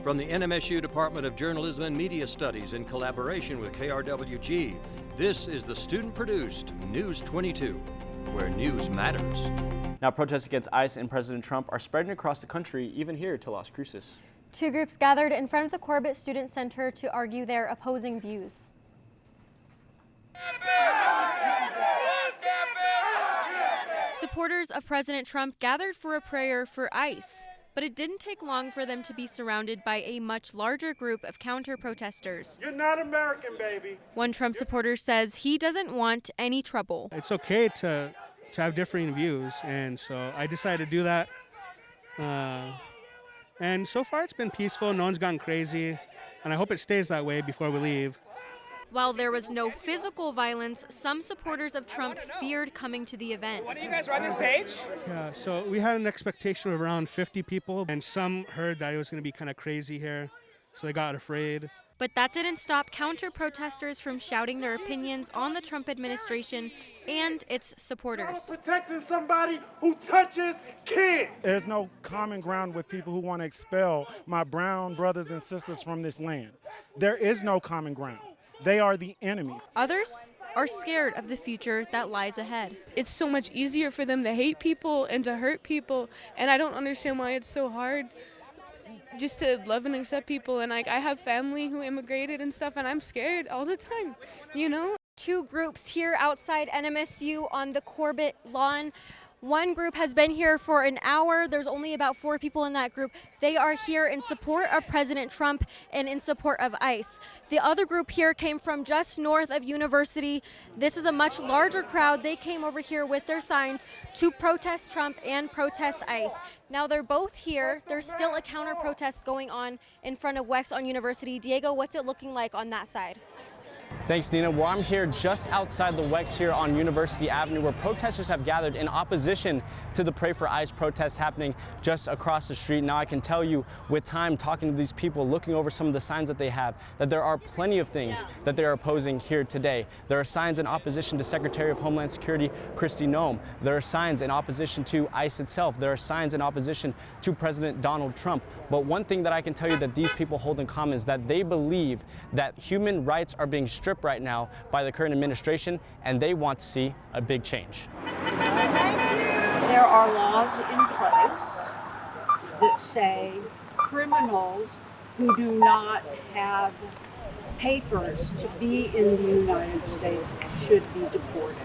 From the NMSU Department of Journalism and Media Studies in collaboration with KRWG, this is the student-produced News 22, where news matters. Now, protests against ICE and President Trump are spreading across the country, even here to Las Cruces. Two groups gathered in front of the Corbett Student Center to argue their opposing views. Supporters of President Trump gathered for a prayer for ICE, but it didn't take long for them to be surrounded by a much larger group of counter-protesters. You're not American, baby. One Trump supporter says he doesn't want any trouble. It's okay to have differing views, and so I decided to do that. And so far it's been peaceful, no one's gone crazy, and I hope it stays that way before we leave. While there was no physical violence, some supporters of Trump feared coming to the event. When do you guys run this page? Yeah, so we had an expectation of around 50 people, and some heard that it was going to be kind of crazy here, so they got afraid. But that didn't stop counter-protesters from shouting their opinions on the Trump administration and its supporters. Protecting somebody who touches kids. There's no common ground with people who want to expel my brown brothers and sisters from this land. There is no common ground. They are the enemies. Others are scared of the future that lies ahead. It's so much easier for them to hate people and to hurt people, and I don't understand why it's so hard just to love and accept people. And I have family who immigrated and stuff, and I'm scared all the time, you know? Two groups here outside NMSU on the Corbett lawn. One group has been here for an hour. There's only about 4 people in that group. They are here in support of President Trump and in support of ICE. The other group here came from just north of University. This is a much larger crowd. They came over here with their signs to protest Trump and protest ICE. Now they're both here. There's still a counter protest going on in front of Wex on University. Diego, what's it looking like on that side? Thanks, Nina. Well, I'm here just outside the Wex here on University Avenue, where protesters have gathered in opposition to the Pray for ICE protests happening just across the street. Now, I can tell you, with time talking to these people, looking over some of the signs that they have, that there are plenty of things that they are opposing here today. There are signs in opposition to Secretary of Homeland Security Kristi Noem. There are signs in opposition to ICE itself. There are signs in opposition to President Donald Trump. But one thing that I can tell you that these people hold in common is that they believe that human rights are being stripped right now by the current administration, and they want to see a big change. There are laws in place that say criminals who do not have papers to be in the United States should be deported.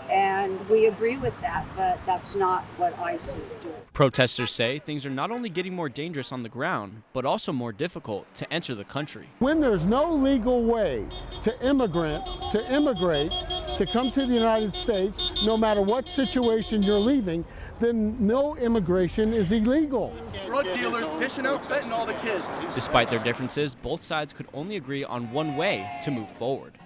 And we agree with that, but that's not what ICE is doing. Protesters say things are not only getting more dangerous on the ground, but also more difficult to enter the country. When there's no legal way to immigrate, to come to the United States, no matter what situation you're leaving, then no immigration is illegal. Drug dealers dishing out fentanyl to kids. Despite their differences, both sides could only agree on one way to move forward.